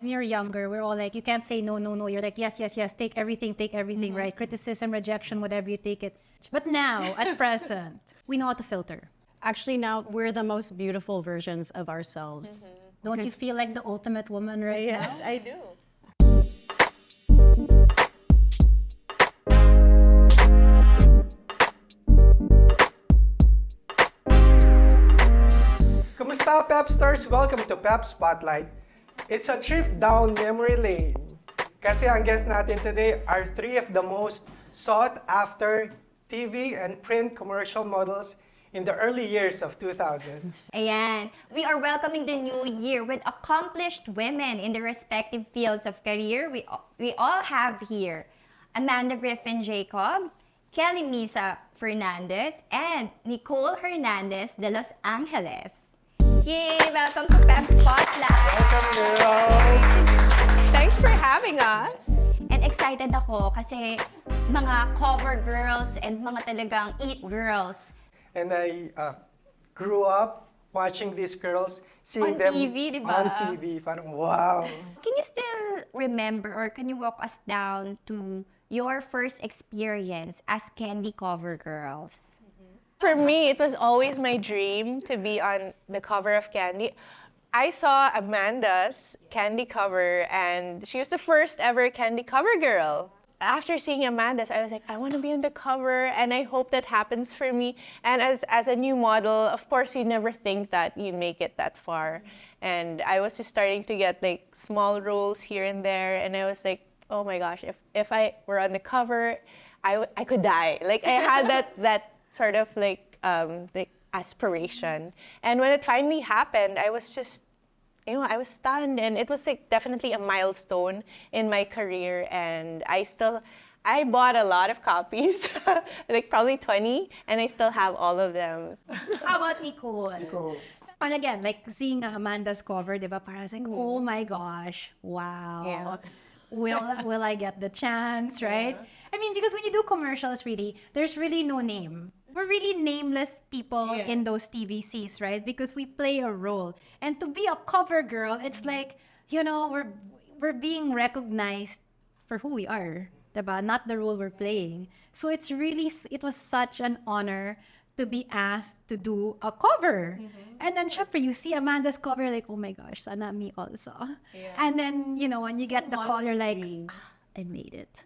when you're younger, we're all like, you can't say no, no, no. You're like, yes, yes, yes, take everything, right? Criticism, rejection, whatever you take it. But now, at present, we know how to filter. Actually, now we're the most beautiful versions of ourselves. Don't you feel like the ultimate woman right now? Yes, I do. Kumusta, Pep Stars? Welcome to PEP Spotlight. It's a trip down memory lane. Kasi ang guests natin today are three of the most sought-after TV and print commercial models in the early years of 2000. Ayan. We are welcoming the new year with accomplished women in their respective fields of career. We all have here Amanda Griffin Jacob, Kelly Misa Fernandez, and Nicole Hernandez de Los Angeles. Yay! Welcome to PEP Spotlight! Welcome, girls! Thanks for having us. And excited ako kasi mga cover girls and mga talagang eat girls. And I grew up watching these girls, seeing On them TV, di ba? on TV. Parang, wow! Can you still remember or can you walk us down to your first experience as candy cover girls? For me, it was always my dream to be on the cover of Candy. I saw Amanda's Candy cover, and she was the first ever Candy cover girl. After seeing Amanda's, I was like, I want to be on the cover, and I hope that happens for me. And as a new model, of course, you never think that you make it that far. And I was just starting to get like small roles here and there, and I was like, oh my gosh, if I were on the cover, I could die. Like I had that sort of like aspiration. And when it finally happened, I was just, I was stunned, and it was like definitely a milestone in my career. And I bought a lot of copies, like probably 20, and I still have all of them. How about Nicole? And again, like seeing Amanda's cover, diba? Parang like, oh my gosh, wow. Yeah. Will I get the chance, right? I mean, because when you do commercials, really, there's really no name. We're really nameless people in those TVCs, right? Because we play a role. And to be a cover girl, it's like, we're being recognized for who we are, diba? Not the role we're playing. So it was such an honor to be asked to do a cover. And then, syempre, you see Amanda's cover, like, oh my gosh, sana me also. Yeah. And then, when you get the call, you're like, I made it.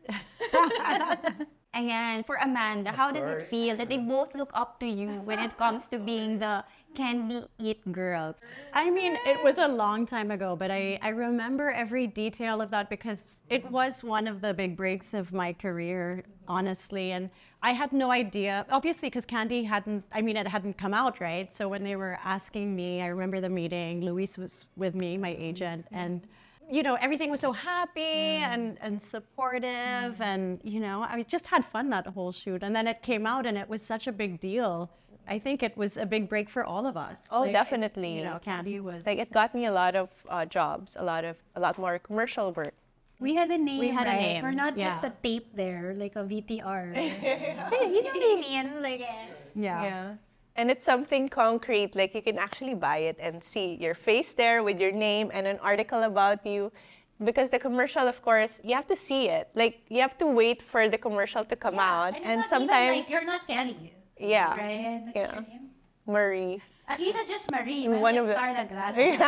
Ayan, for Amanda, how does it feel that they both look up to you when it comes to being the candy eat girl? I mean, it was a long time ago, but I remember every detail of that because it was one of the big breaks of my career, honestly. And I had no idea, obviously, because Candy it hadn't come out, right? So when they were asking me, I remember the meeting, Luis was with me, my agent, and everything was so happy and supportive, and I just had fun that whole shoot. And then it came out, and it was such a big deal. I think it was a big break for all of us. Oh, definitely. Candy was like, it got me a lot of jobs, a lot more commercial work. We had a name, a right? name. We're not just a tape there, like a VTR. You know what I mean? Like, Yeah. And it's something concrete, like you can actually buy it and see your face there with your name and an article about you. Because the commercial, of course, you have to see it. Like, you have to wait for the commercial to come out. And sometimes... you're not Kelly. Yeah. Right? Like, Yeah. Marie. At least it's just Marie. One of the... Carla Gracia.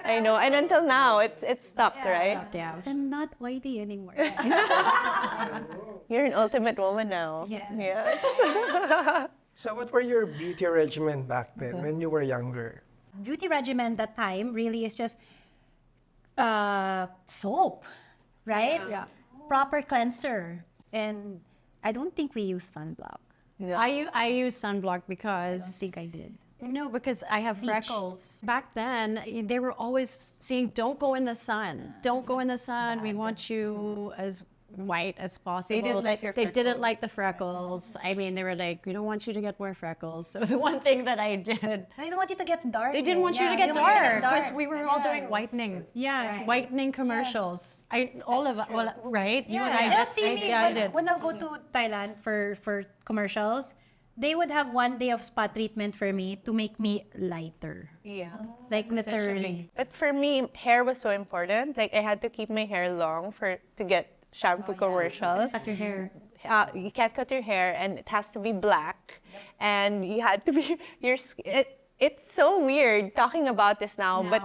I know. And until now, it's stopped, right? Yeah. I'm not oily anymore. You're an ultimate woman now. Yes. Yeah. So what were your beauty regimen back then when you were younger? Beauty regimen that time really is just soap, right? Yeah. Proper cleanser. And I don't think we use sunblock. Yeah. I use sunblock because I think I did. No, because I have freckles. Back then, they were always saying, don't go in the sun. Don't go in the sun. We want you as white as possible. They didn't like your They didn't freckles. like the freckles. I mean, they were like, we don't want you to get more freckles. So the one thing that I did, They don't want you to get dark. they didn't want you to get dark because we were all doing whitening. Yeah. Whitening commercials. All of us, right? You and I Yeah, did. see me I did. when I'll go to Thailand for commercials, they would have one day of spa treatment for me to make me lighter. Yeah. Like literally. But for me, hair was so important. Like I had to keep my hair long to get shampoo commercials. Cut your hair. You can't cut your hair, and it has to be black, and you had to be it's so weird talking about this now, but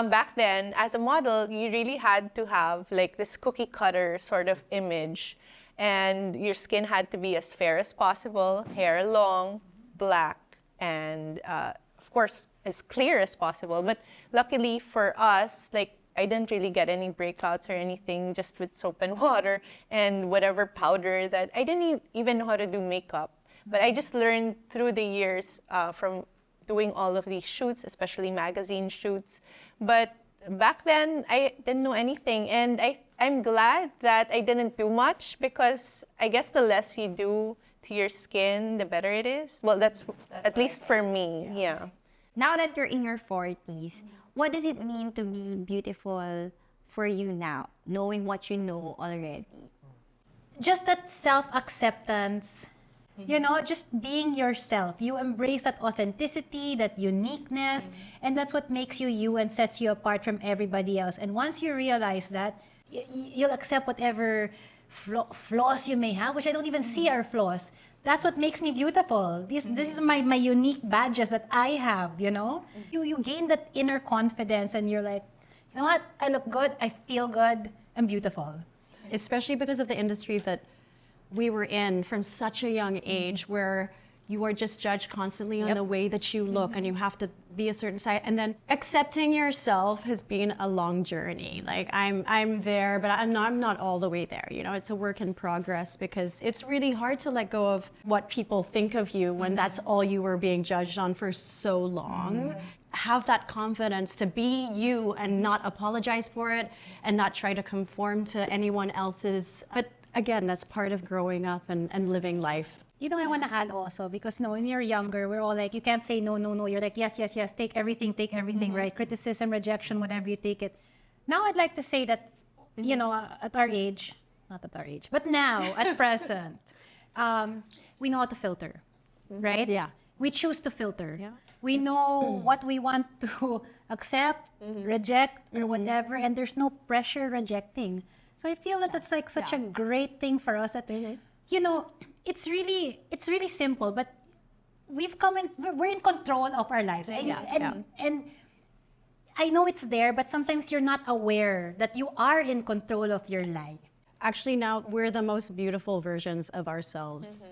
back then, as a model, you really had to have like this cookie cutter sort of image, and your skin had to be as fair as possible, hair long, black, and of course as clear as possible. But luckily for us, like I didn't really get any breakouts or anything, just with soap and water and whatever powder that I didn't even know how to do makeup. But I just learned through the years from doing all of these shoots, especially magazine shoots. But back then, I didn't know anything. And I'm glad that I didn't do much, because I guess the less you do to your skin, the better it is. Well, that's at least for me, yeah. Now that you're in your 40s, what does it mean to be beautiful for you now, knowing what you know already? Just that self-acceptance, you know, just being yourself. You embrace that authenticity, that uniqueness, and that's what makes you you and sets you apart from everybody else. And once you realize that, you'll accept whatever flaws you may have, which I don't even see are flaws. That's what makes me beautiful. This is my unique badges that I have, you know? You gain that inner confidence, and you're like, you know what? I look good, I feel good, I'm beautiful. Especially because of the industry that we were in from such a young age, where you are just judged constantly on the way that you look, and you have to be a certain size. And then accepting yourself has been a long journey. Like I'm there, but I'm not all the way there. You know, it's a work in progress, because it's really hard to let go of what people think of you when that's all you were being judged on for so long. Have that confidence to be you and not apologize for it, and not try to conform to anyone else's. But again, that's part of growing up and living life. You know, I want to add also, because when you're younger, we're all like, you can't say no, no, no. You're like, yes, yes, yes, take everything, right? Criticism, rejection, whatever, you take it. Now I'd like to say that, you know, at our age, not at our age, but now, at present, we know how to filter, right? Yeah. We choose to filter. Yeah. We know what we want to accept, reject, or whatever, and there's no pressure rejecting. So I feel that that's like such a great thing for us that, you know, it's really simple, but we're in control of our lives. And I know it's there, but sometimes you're not aware that you are in control of your life. Actually, now we're the most beautiful versions of ourselves.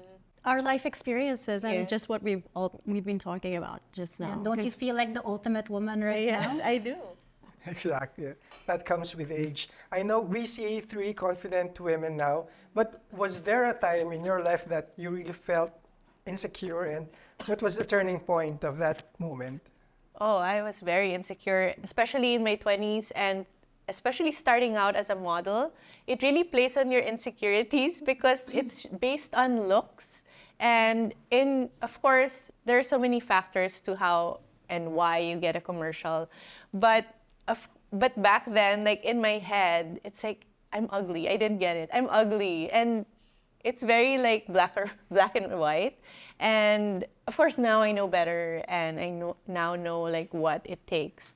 Our life experiences and just what we've been talking about just now. And don't you feel like the ultimate woman right now? Yes, I do. Exactly. That comes with age. I know we see three confident women now, but was there a time in your life that you really felt insecure, and what was the turning point of that moment? Oh, I was very insecure, especially in my 20s, and especially starting out as a model. It really plays on your insecurities, because it's based on looks. And of course, there are so many factors to how and why you get a commercial. But back then, like in my head, it's like, I'm ugly. I didn't get it. I'm ugly. And it's very like black and white. And of course, now I know better, and I now know like what it takes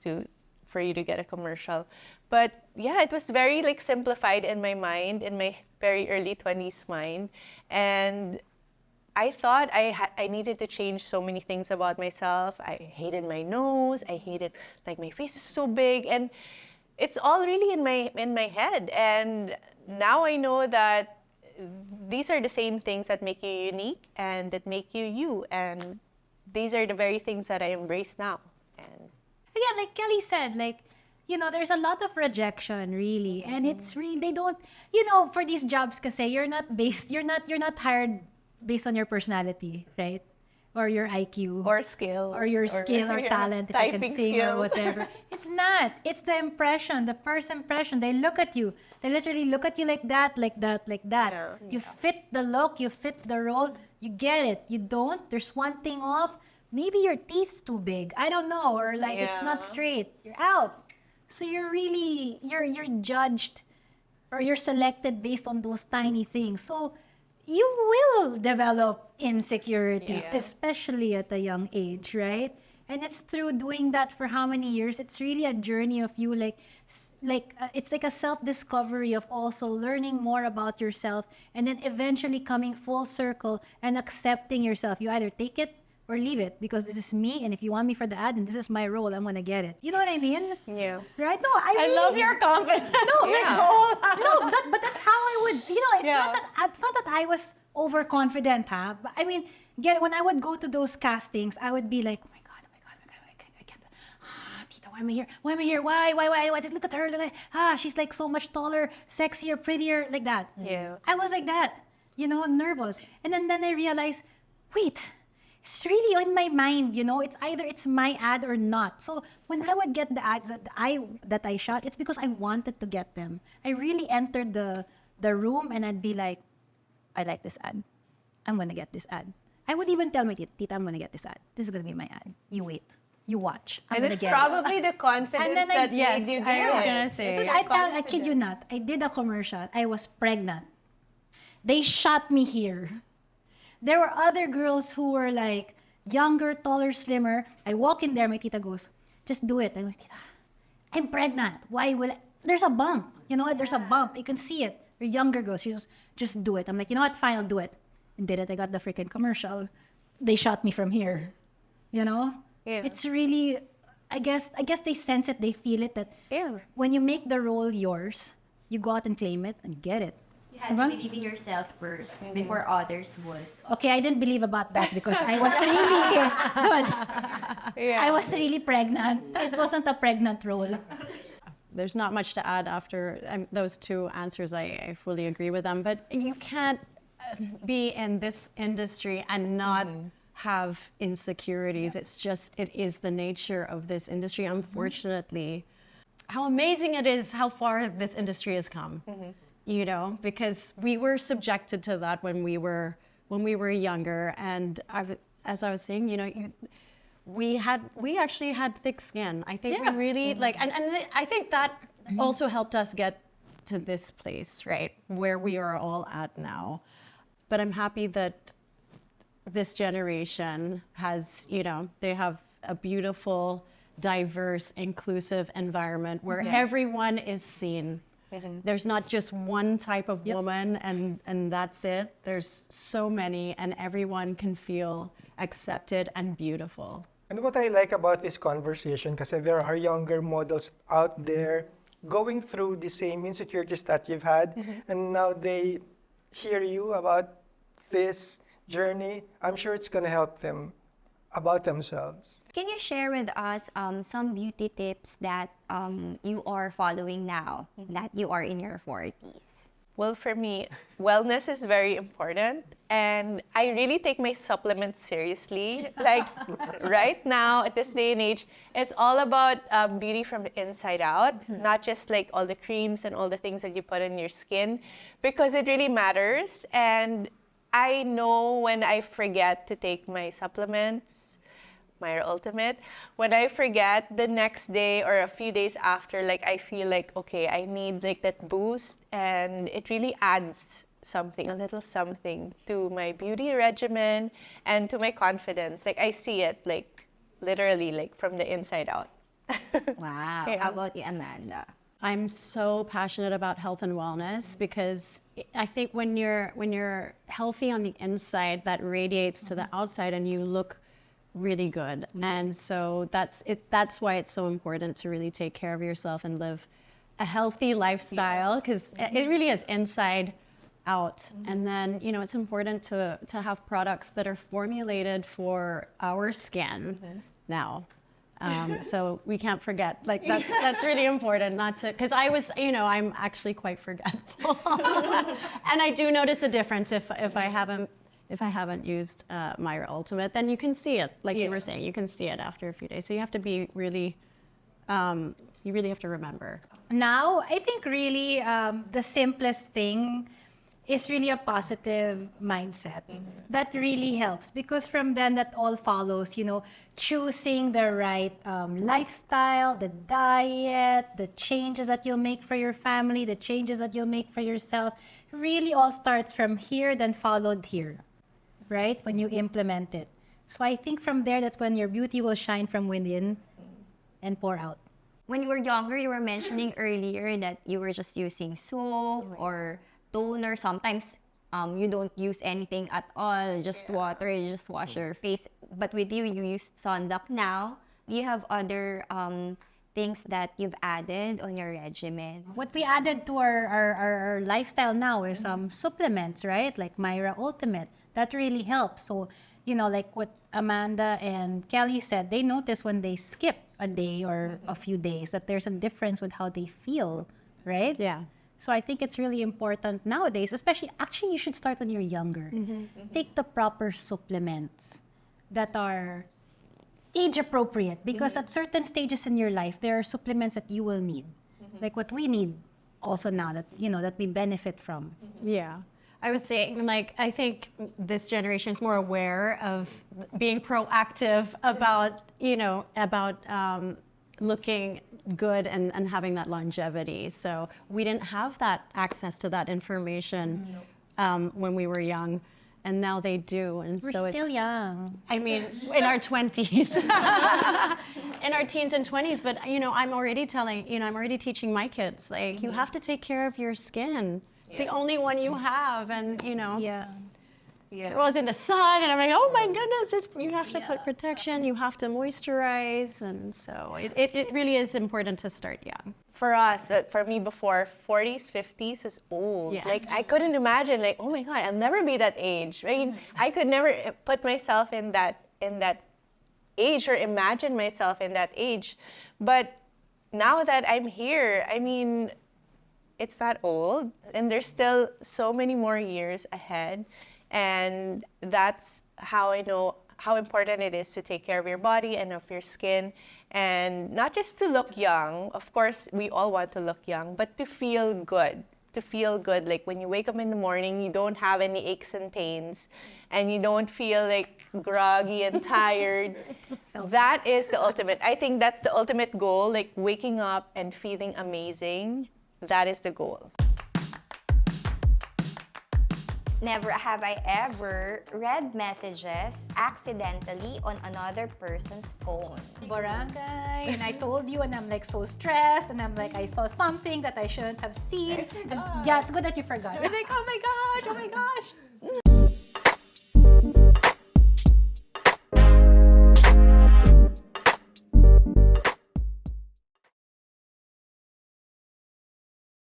for you to get a commercial. But yeah, it was very like simplified in my mind, in my very early 20s mind. And I thought I needed to change so many things about myself. I hated my nose. I hated like my face is so big, and it's all really in my head. And now I know that these are the same things that make you unique and that make you you. And these are the very things that I embrace now. And Again, like Kelly said, like, you know, there's a lot of rejection, really, and it's really, they don't, you know, for these jobs, kasi you're not hired based on your personality, right? Or your IQ. or skill. Or your skill or talent, if I can typing sing or skills. whatever. It's not. It's the impression, the first impression. They look at you. They literally look at you like that, like that, like that. Yeah. You fit the look, you fit the role, you get it. You don't, there's one thing off. Maybe your teeth's too big. I don't know. Or like it's not Yeah. straight. You're out. So you're really, you're judged, or you're selected based on those tiny things. So you will develop insecurities, especially at a young age, right? And it's through doing that for how many years? It's really a journey of you, it's like a self-discovery of also learning more about yourself, and then eventually coming full circle and accepting yourself. You either take it or leave it, because this is me, and if you want me for the ad and this is my role, I'm gonna get it. You know what I mean? Yeah. Right? No, I I really, love your confidence. No, Nicole. but that's how I would. It's not that I was overconfident, huh? But I mean, when I would go to those castings, I would be like, oh my god, I can't. Tita, why am I here? Why am I here? Why? Look at her. She's like so much taller, sexier, prettier, like that. Yeah. I was like that, nervous. And then I realized, wait, it's really in my mind, it's either it's my ad or not. So when I would get the ads that I shot, it's because I wanted to get them. I really entered the room and I'd be like, I like this ad. I'm gonna get this ad. I would even tell my tita, I'm gonna get this ad. This is gonna be my ad. You wait. You watch. I'm And gonna it's get probably the confidence And then that yes, made you do I was it. gonna say. It's it. your I kid you not. I did a commercial. I was pregnant. They shot me here. There were other girls who were like younger, taller, slimmer. I walk in there, my tita goes, just do it. I'm like, tita, I'm pregnant. Why will I? There's a bump. You know what? There's a bump. You can see it. They're younger girls. She goes, just do it. I'm like, you know what? Fine, I'll do it. And did it. I got the freaking commercial. They shot me from here. Yeah. It's really, I guess they sense it. They feel it that when you make the role yours, you go out and claim it and get it. You had to believe in yourself first before others would. Okay, I didn't believe about that because I was really, I was really pregnant. It wasn't a pregnant role. There's not much to add after those two answers. I fully agree with them. But you can't be in this industry and not have insecurities. It is the nature of this industry, unfortunately. How amazing it is how far this industry has come. Because we were subjected to that when we were younger. And as I was saying, we actually had thick skin. I think we really and I think that also helped us get to this place, right, where we are all at now. But I'm happy that this generation has, they have a beautiful, diverse, inclusive environment where everyone is seen. There's not just one type of woman and that's it. There's so many, and everyone can feel accepted and beautiful. And what I like about this conversation, kasi there are younger models out there going through the same insecurities that you've had, and now they hear you about this journey. I'm sure it's going to help them about themselves. Can you share with us some beauty tips that you are following now that you are in your 40s? Well, for me, wellness is very important, and I really take my supplements seriously. Like right now, at this day and age, it's all about beauty from the inside out, not just like all the creams and all the things that you put on your skin, because it really matters. And I know when I forget to take my supplements, my ultimate, when I forget, the next day or a few days after, like I feel like, okay, I need like that boost, and it really adds something, a little something to my beauty regimen and to my confidence. Like I see it like literally like from the inside out. Wow. How about you, Amanda? I'm so passionate about health and wellness because I think when you're healthy on the inside, that radiates to the outside and you look really good. And so that's why it's so important to really take care of yourself and live a healthy lifestyle, because it really is inside out. And then, it's important to have products that are formulated for our skin now. So we can't forget, like that's really important not to, because I'm actually quite forgetful. And I do notice the difference if I haven't used my ultimate, then you can see it, like you were saying, you can see it after a few days. So you have to be really, you really have to remember. Now, I think really the simplest thing is really a positive mindset. That really helps because from then that all follows, choosing the right lifestyle, the diet, the changes that you'll make for your family, the changes that you'll make for yourself, really all starts from here, then followed here, right? When you implement it. So I think from there, that's when your beauty will shine from within and pour out. When you were younger, you were mentioning earlier that you were just using soap or toner. Sometimes you don't use anything at all, just water, you just wash your face. But with you, you use sunblock now. Do you have other things that you've added on your regimen? What we added to our lifestyle now is supplements, right? Like Myra Ultimate. That really helps. So, like what Amanda and Kelly said, they notice when they skip a day or a few days that there's a difference with how they feel, right? Yeah. So I think it's really important nowadays, especially, actually, you should start when you're younger. Take the proper supplements that are age appropriate because at certain stages in your life, there are supplements that you will need. Like what we need also now that, that we benefit from. Yeah. I was saying, I think this generation is more aware of being proactive about, looking good and having that longevity. So we didn't have that access to that information when we were young, and now they do. And We're so still young. I mean, in our 20s, in our teens and 20s. But I'm already I'm already teaching my kids you have to take care of your skin. It's the only one you have, and Yeah. I was in the sun, and I'm like, oh my goodness, you have to put protection, you have to moisturize, and so it really is important to start young. For us, for me before, 40s, 50s is old. Yeah. I couldn't imagine, oh my God, I'll never be that age. I mean, I could never put myself in that age or imagine myself in that age. But now that I'm here, I mean, it's not old, and there's still so many more years ahead. And that's how I know how important it is to take care of your body and of your skin. And not just to look young, of course, we all want to look young, but to feel good. To feel good, like when you wake up in the morning, you don't have any aches and pains, and you don't feel groggy and tired. That is the ultimate. I think that's the ultimate goal, waking up and feeling amazing. That is the goal. Never have I ever read messages accidentally on another person's phone. Barangay, and I told you, and I'm so stressed, and I'm I saw something that I shouldn't have seen. And yeah, it's good that you forgot. I'm oh my